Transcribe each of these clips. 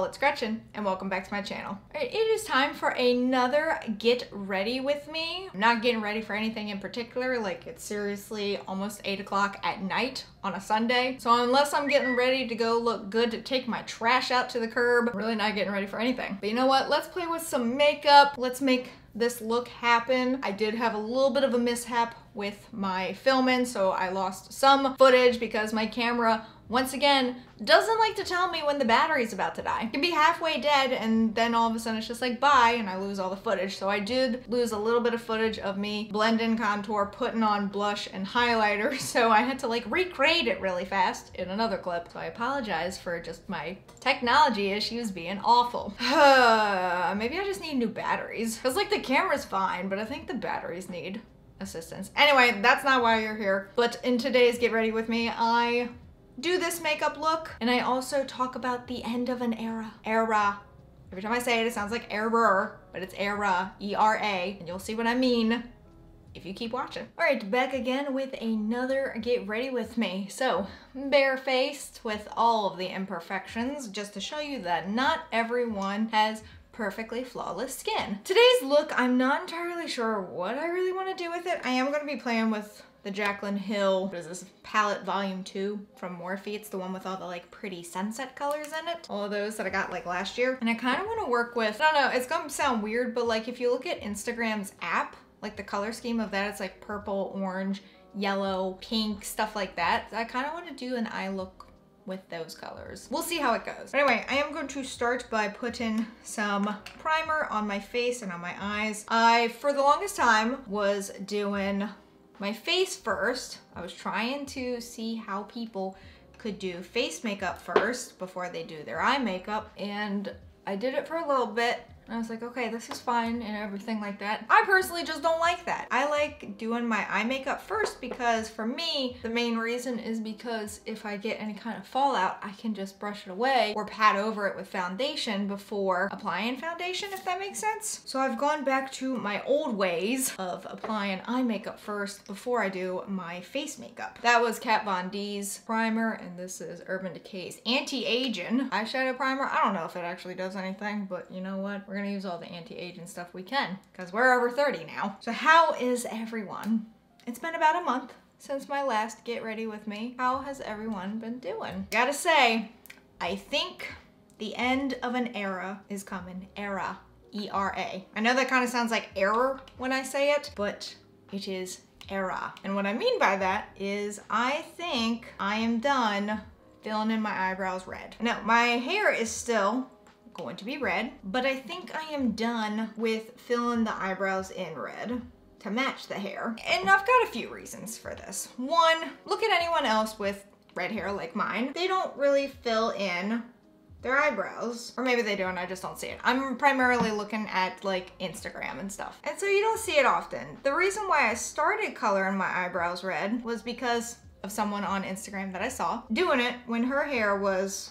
it's Gretchen, and welcome back to my channel. Alright, it is time for another Get Ready With Me. I'm not getting ready for anything in particular, like it's seriously almost 8 o'clock at night on a Sunday. So unless I'm getting ready to go look good to take my trash out to the curb, I'm really not getting ready for anything. But you know what? Let's play with some makeup. Let's make this look happen. I did have a little bit of a mishap with my filming, so I lost some footage because my camera, once again, doesn't like to tell me when the battery's about to die. It can be halfway dead and then all of a sudden it's just like bye and I lose all the footage. So I did lose a little bit of footage of me blending contour, putting on blush and highlighter, so I had to like recreate it really fast in another clip. So I apologize for just my technology issues being awful. Maybe I just need new batteries. Cause like the camera's fine, but I think the batteries need assistance. Anyway, that's not why you're here. But in today's Get Ready With Me, I do this makeup look, and I also talk about the end of an era. Era. Every time I say it, it sounds like error, but it's era, E-R-A, and you'll see what I mean if you keep watching. All right, back again with another Get Ready With Me. So, barefaced with all of the imperfections, just to show you that not everyone has perfectly flawless skin. Today's look, I'm not entirely sure what I really want to do with it. I am going to be playing with the Jaclyn Hill, what is this, palette volume 2 from Morphe. It's the one with all the like pretty sunset colors in it. All of those that I got like last year. And I kind of want to work with, I don't know, it's gonna sound weird, but like if you look at Instagram's app, like the color scheme of that, it's like purple, orange, yellow, pink, stuff like that. I kind of want to do an eye look with those colors. We'll see how it goes. But anyway, I am going to start by putting some primer on my face and on my eyes. I, for the longest time, was doing my face first. I was trying to see how people could do face makeup first before they do their eye makeup, and I did it for a little bit. And I was like, okay, this is fine and everything like that. I personally just don't like that. I like doing my eye makeup first because for me, the main reason is because if I get any kind of fallout, I can just brush it away or pat over it with foundation before applying foundation, if that makes sense. So I've gone back to my old ways of applying eye makeup first before I do my face makeup. That was Kat Von D's primer, and this is Urban Decay's Anti-Aging eyeshadow primer. I don't know if it actually does anything, but you know what? We're gonna use all the anti-aging stuff we can because we're over 30 now. So how is everyone? It's been about a month since my last Get Ready With Me. How has everyone been doing? Gotta say, I think the end of an era is coming. Era, E-R-A. I know that kind of sounds like error when I say it, but it is era. And what I mean by that is I think I am done filling in my eyebrows red. No, my hair is still going to be red, but I think I am done with filling the eyebrows in red to match the hair. And I've got a few reasons for this. One, look at anyone else with red hair like mine. They don't really fill in their eyebrows, or maybe they do and I just don't see it. I'm primarily looking at like Instagram and stuff, and so you don't see it often. The reason why I started coloring my eyebrows red was because of someone on Instagram that I saw doing it when her hair was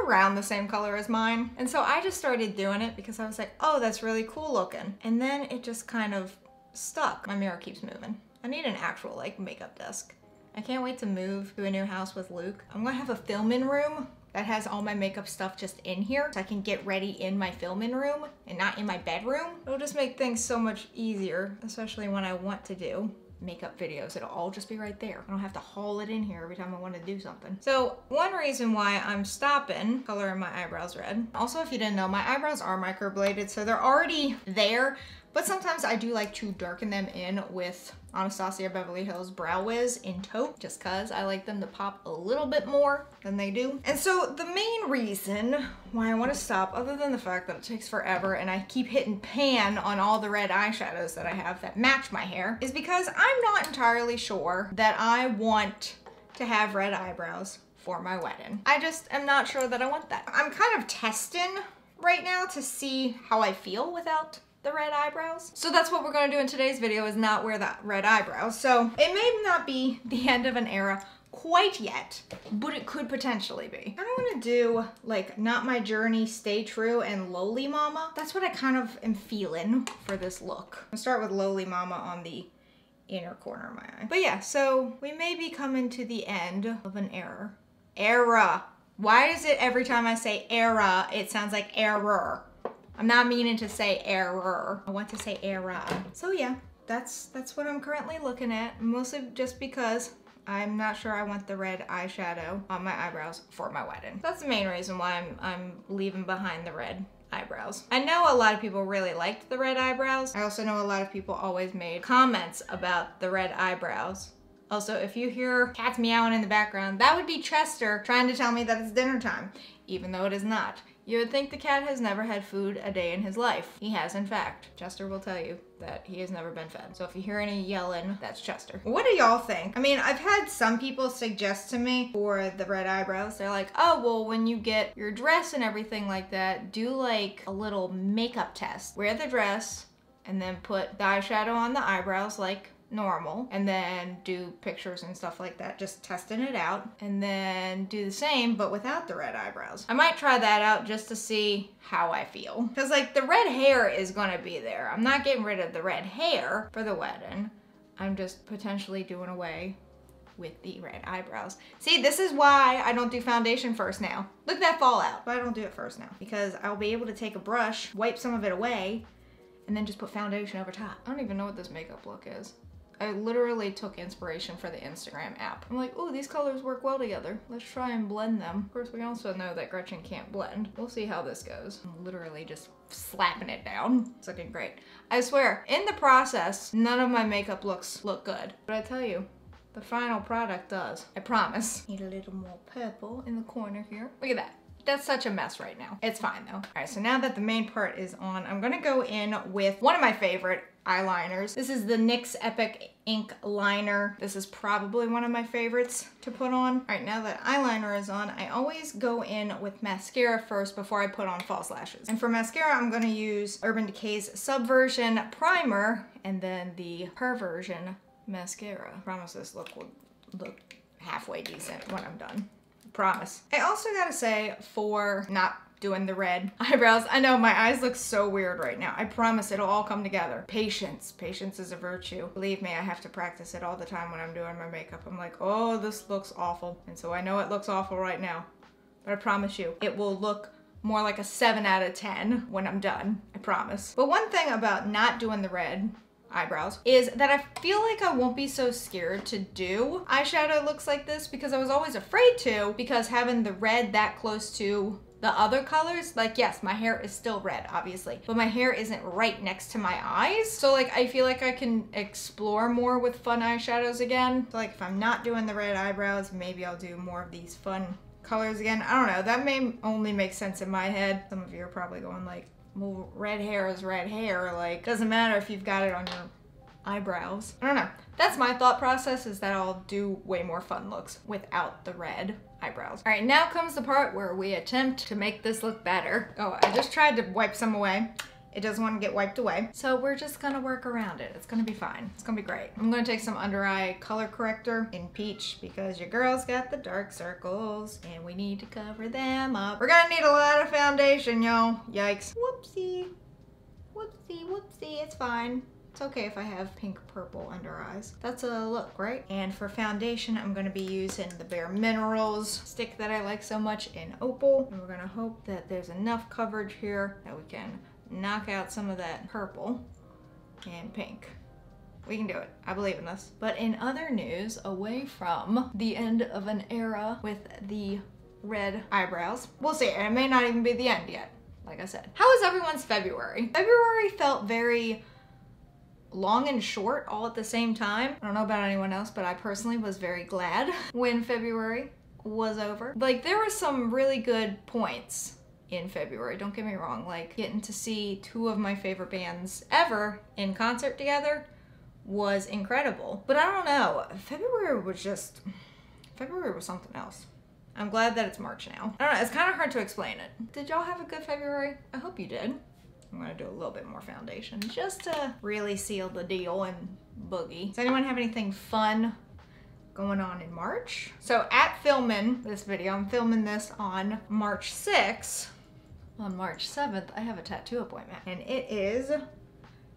around the same color as mine. And so I just started doing it because I was like, oh, that's really cool looking. And then it just kind of stuck. My mirror keeps moving. I need an actual like makeup desk. I can't wait to move to a new house with Luke. I'm gonna have a filming room that has all my makeup stuff just in here so I can get ready in my filming room and not in my bedroom. It'll just make things so much easier, especially when I want to do makeup videos. It'll all just be right there. I don't have to haul it in here every time I want to do something. So one reason why I'm stopping coloring my eyebrows red, also if you didn't know, my eyebrows are microbladed, so they're already there, but sometimes I do like to darken them in with Anastasia Beverly Hills Brow Wiz in Taupe, just cause I like them to pop a little bit more than they do. And so the main reason why I want to stop, other than the fact that it takes forever and I keep hitting pan on all the red eyeshadows that I have that match my hair, is because I'm not entirely sure that I want to have red eyebrows for my wedding. I just am not sure that I want that. I'm kind of testing right now to see how I feel without the red eyebrows. So that's what we're gonna do in today's video, is not wear that red eyebrows. So it may not be the end of an era quite yet, but it could potentially be. I don't wanna do like Not My Journey, Stay True, and Lowly Mama. That's what I kind of am feeling for this look. I'll start with Lowly Mama on the inner corner of my eye. But yeah, so we may be coming to the end of an era. Why is it every time I say era, it sounds like error? I'm not meaning to say error. I want to say era. So yeah, that's what I'm currently looking at. Mostly just because I'm not sure I want the red eyeshadow on my eyebrows for my wedding. That's the main reason why I'm leaving behind the red eyebrows. I know a lot of people really liked the red eyebrows. I also know a lot of people always made comments about the red eyebrows. Also, if you hear cats meowing in the background, that would be Chester trying to tell me that it's dinner time, even though it is not. You would think the cat has never had food a day in his life. He has, in fact. Chester will tell you that he has never been fed. So if you hear any yelling, that's Chester. What do y'all think? I mean, I've had some people suggest to me for the red eyebrows. They're like, oh, well, when you get your dress and everything like that, do like a little makeup test. Wear the dress and then put the eyeshadow on the eyebrows like normal, and then do pictures and stuff like that, just testing it out, and then do the same but without the red eyebrows. I might try that out just to see how I feel, because like the red hair is gonna be there. I'm not getting rid of the red hair for the wedding. I'm just potentially doing away with the red eyebrows. See, this is why I don't do foundation first now. Look at that fallout. But I don't do it first now because I'll be able to take a brush, wipe some of it away, and then just put foundation over top. I don't even know what this makeup look is. I literally took inspiration for the Instagram app. I'm like, oh, these colors work well together. Let's try and blend them. Of course, we also know that Gretchen can't blend. We'll see how this goes. I'm literally just slapping it down. It's looking great. I swear, in the process, none of my makeup looks look good. But I tell you, the final product does. I promise. Need a little more purple in the corner here. Look at that. That's such a mess right now. It's fine though. All right, so now that the main part is on, I'm gonna go in with one of my favorite eyeliners. This is the NYX Epic Ink Liner. This is probably one of my favorites to put on. All right, now that eyeliner is on, I always go in with mascara first before I put on false lashes. And for mascara, I'm gonna use Urban Decay's Subversion Primer and then the Perversion Mascara. I promise this look will look halfway decent when I'm done. Promise. I also gotta say, for not doing the red eyebrows, I know my eyes look so weird right now. I promise it'll all come together. Patience. Patience is a virtue. Believe me, I have to practice it all the time when I'm doing my makeup. I'm like, oh, this looks awful. And so I know it looks awful right now. But I promise you, it will look more like a 7 out of 10 when I'm done. I promise. But one thing about not doing the red eyebrows is that I feel like I won't be so scared to do eyeshadow looks like this, because I was always afraid to, because having the red that close to the other colors, like yes, my hair is still red obviously, but my hair isn't right next to my eyes. So like I feel like I can explore more with fun eyeshadows again. So like if I'm not doing the red eyebrows, maybe I'll do more of these fun colors again. I don't know, that may only make sense in my head. Some of you are probably going like, well, red hair is red hair. Like, doesn't matter if you've got it on your eyebrows. I don't know. That's my thought process, is that I'll do way more fun looks without the red eyebrows. All right, now comes the part where we attempt to make this look better. Oh, I just tried to wipe some away. It doesn't want to get wiped away. So we're just gonna work around it. It's gonna be fine. It's gonna be great. I'm gonna take some under eye color corrector in peach because your girl's got the dark circles and we need to cover them up. We're gonna need a lot of foundation, y'all. Yikes. Whoopsie. Whoopsie, whoopsie, it's fine. It's okay if I have pink purple under eyes. That's a look, right? And for foundation, I'm gonna be using the Bare Minerals stick that I like so much in Opal. And we're gonna hope that there's enough coverage here that we can knock out some of that purple and pink. We can do it. I believe in this. But in other news, away from the end of an era with the red eyebrows, we'll see. It may not even be the end yet, like I said. How was everyone's February? February felt very long and short all at the same time. I don't know about anyone else, but I personally was very glad when February was over. Like, there were some really good points in February, don't get me wrong. Like, getting to see 2 of my favorite bands ever in concert together was incredible. But I don't know, February was something else. I'm glad that it's March now. I don't know, it's kind of hard to explain it. Did y'all have a good February? I hope you did. I'm gonna do a little bit more foundation just to really seal the deal and boogie. Does anyone have anything fun going on in March? So at filming this video, I'm filming this on March 6th. On March 7th, I have a tattoo appointment, and it is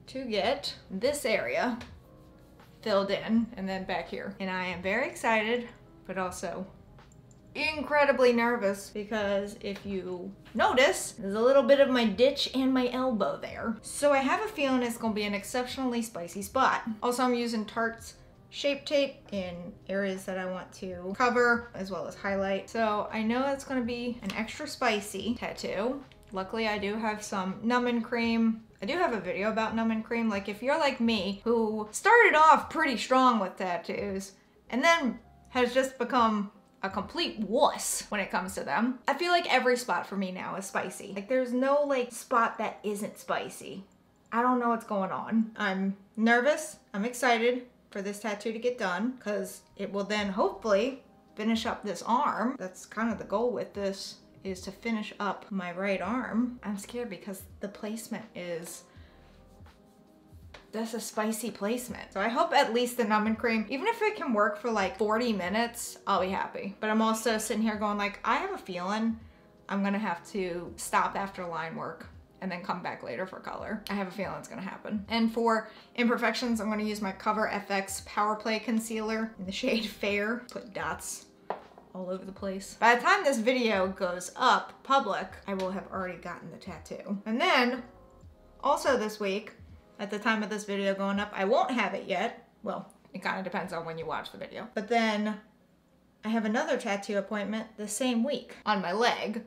to get this area filled in and then back here. And I am very excited, but also incredibly nervous because if you notice, there's a little bit of my ditch and my elbow there. So I have a feeling it's gonna be an exceptionally spicy spot. Also, I'm using Tarte's Shape Tape in areas that I want to cover as well as highlight. So I know it's gonna be an extra spicy tattoo. Luckily, I do have some numbing cream. I do have a video about numbing cream. Like if you're like me, who started off pretty strong with tattoos and then has just become a complete wuss when it comes to them. I feel like every spot for me now is spicy. Like there's no like spot that isn't spicy. I don't know what's going on. I'm nervous, I'm excited for this tattoo to get done because it will then hopefully finish up this arm. That's kind of the goal with this, is to finish up my right arm. I'm scared because the placement is, that's a spicy placement. So I hope at least the numbing cream, even if it can work for like 40 minutes, I'll be happy. But I'm also sitting here going like, I have a feeling I'm gonna have to stop after line work and then come back later for color. I have a feeling it's gonna happen. And for imperfections, I'm gonna use my Cover FX Power Play Concealer in the shade Fair. Put dots all over the place. By the time this video goes up public, I will have already gotten the tattoo. And then also this week, at the time of this video going up, I won't have it yet. Well, it kind of depends on when you watch the video. But then I have another tattoo appointment the same week on my leg.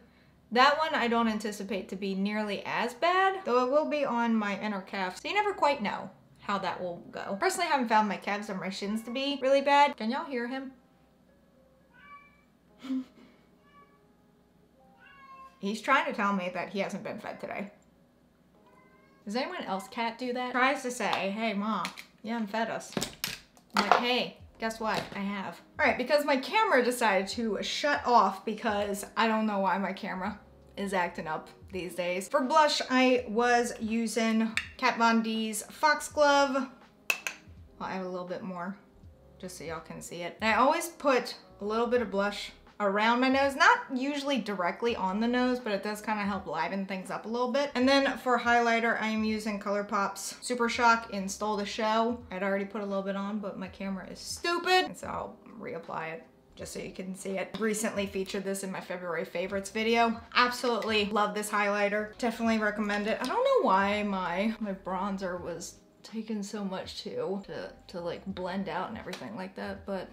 That one I don't anticipate to be nearly as bad, though it will be on my inner calf. So you never quite know how that will go. Personally, I haven't found my calves or my shins to be really bad. Can y'all hear him? He's trying to tell me that he hasn't been fed today. Does anyone else cat do that? Tries to say, hey mom, you haven't fed us. I'm like, hey, guess what? I have. All right, because my camera decided to shut off because I don't know why my camera is acting up these days. For blush, I was using Kat Von D's Foxglove. I'll add a little bit more just so y'all can see it. And I always put a little bit of blush around my nose, not usually directly on the nose, but it does kind of help liven things up a little bit. And then for highlighter, I am using ColourPop's Super Shock in Stole the Show. I'd already put a little bit on, but my camera is stupid, and so I'll reapply it just so you can see it. Recently featured this in my February favorites video. Absolutely love this highlighter. Definitely recommend it. I don't know why my bronzer was taking so much to like blend out and everything like that, but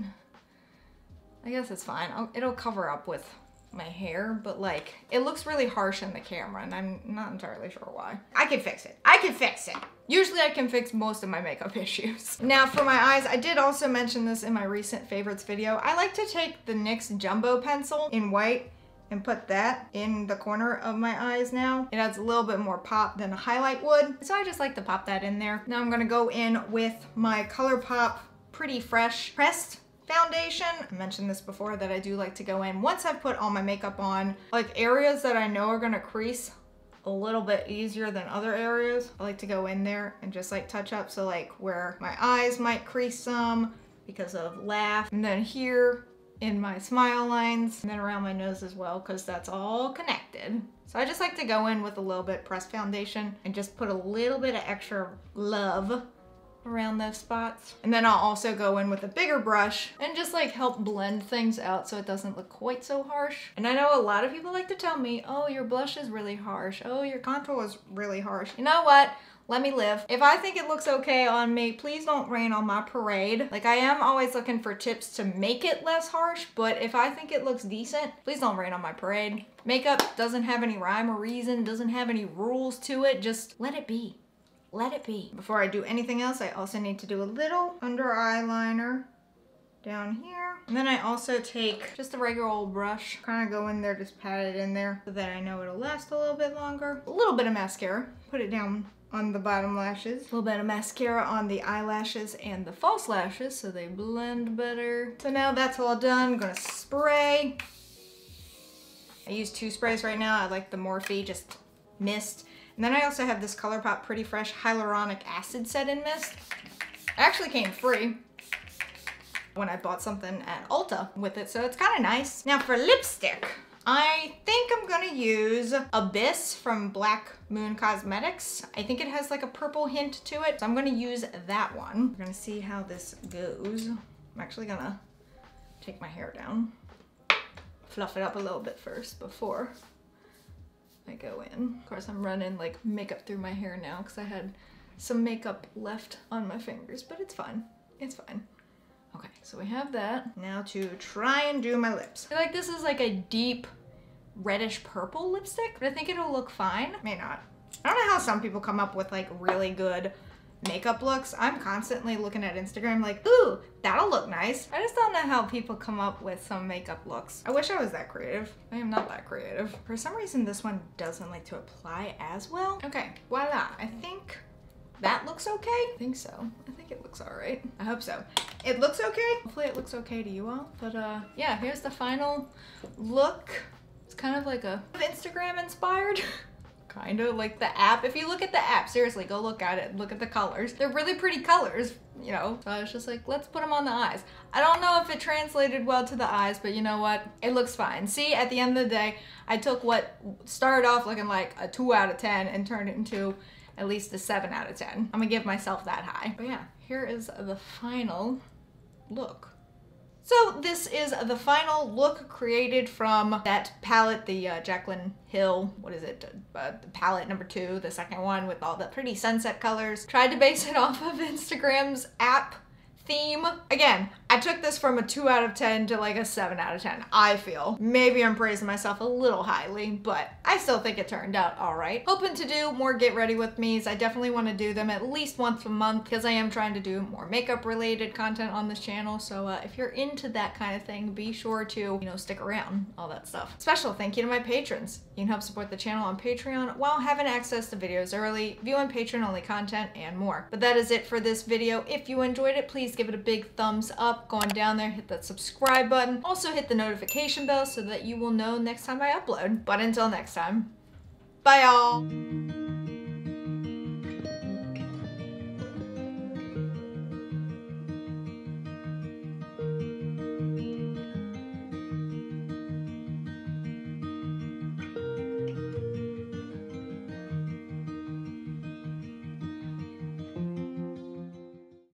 I guess it's fine. It'll cover up with my hair, but like, it looks really harsh in the camera and I'm not entirely sure why. I can fix it. I can fix it. Usually I can fix most of my makeup issues. Now for my eyes, I did also mention this in my recent favorites video. I like to take the NYX Jumbo pencil in white and put that in the corner of my eyes now. It adds a little bit more pop than a highlight would. So I just like to pop that in there. Now I'm gonna go in with my ColourPop Pretty Fresh Pressed foundation. I mentioned this before that I do like to go in once I've put all my makeup on, like areas that I know are gonna crease a little bit easier than other areas. I like to go in there and just like touch up. So like where my eyes might crease some because of laugh, and then here in my smile lines, and then around my nose as well, because that's all connected. So I just like to go in with a little bit pressed foundation and just put a little bit of extra love around those spots. And then I'll also go in with a bigger brush and just like help blend things out so it doesn't look quite so harsh. And I know a lot of people like to tell me, oh, your blush is really harsh. Oh, your contour is really harsh. You know what? Let me live. If I think it looks okay on me, please don't rain on my parade. Like, I am always looking for tips to make it less harsh, but if I think it looks decent, please don't rain on my parade. Makeup doesn't have any rhyme or reason, doesn't have any rules to it. Just let it be. Let it be. Before I do anything else, I also need to do a little under eye liner down here. And then I also take just a regular old brush, kind of go in there, just pat it in there so that I know it'll last a little bit longer. A little bit of mascara, put it down on the bottom lashes. A little bit of mascara on the eyelashes and the false lashes so they blend better. So now that's all done, I'm gonna spray. I use 2 sprays right now. I like the Morphe just mist. And then I also have this ColourPop Pretty Fresh Hyaluronic Acid Set in Mist. It actually came free when I bought something at Ulta with it, so it's kind of nice. Now for lipstick, I think I'm gonna use Abyss from Black Moon Cosmetics. I think it has like a purple hint to it, so I'm gonna use that one. We're gonna see how this goes. I'm actually gonna take my hair down. fluff it up a little bit first before I go in. Of course, I'm running like makeup through my hair now because I had some makeup left on my fingers, but it's fine. It's fine. Okay, so we have that. Now to try and do my lips. I feel like this is like a deep reddish purple lipstick, but I think it'll look fine. May not. I don't know how some people come up with like really good makeup looks. I'm constantly looking at Instagram like, ooh, that'll look nice. I just don't know how people come up with some makeup looks. I wish I was that creative. I am not that creative. For some reason, this one doesn't like to apply as well. Okay, voila. I think that looks okay. I think so. I think it looks all right. I hope so. It looks okay. Hopefully it looks okay to you all. But yeah, here's the final look. It's kind of like a Instagram inspired. Kind of like the app. If you look at the app, seriously, go look at it. Look at the colors. They're really pretty colors, you know. So I was just like, let's put them on the eyes. I don't know if it translated well to the eyes, but you know what? It looks fine. See, at the end of the day, I took what started off looking like a 2 out of 10 and turned it into at least a 7 out of 10. I'm gonna give myself that high. But yeah, here is the final look. So this is the final look created from that palette, the Jaclyn Hill, what is it, the palette number 2, the second one with all the pretty sunset colors. Tried to base it off of Instagram's app theme. Again, I took this from a 2 out of 10 to like a 7 out of 10, I feel. Maybe I'm praising myself a little highly, but I still think it turned out all right. Hoping to do more get ready with me's. I definitely want to do them at least once a month because I am trying to do more makeup related content on this channel. So if you're into that kind of thing, be sure to, you know, stick around, all that stuff. Special thank you to my patrons. You can help support the channel on Patreon while having access to videos early, viewing patron only content, and more. But that is it for this video. If you enjoyed it, please give it a big thumbs up. Going down there, hit that subscribe button. Also hit the notification bell so that you will know next time I upload. But until next time, bye y'all.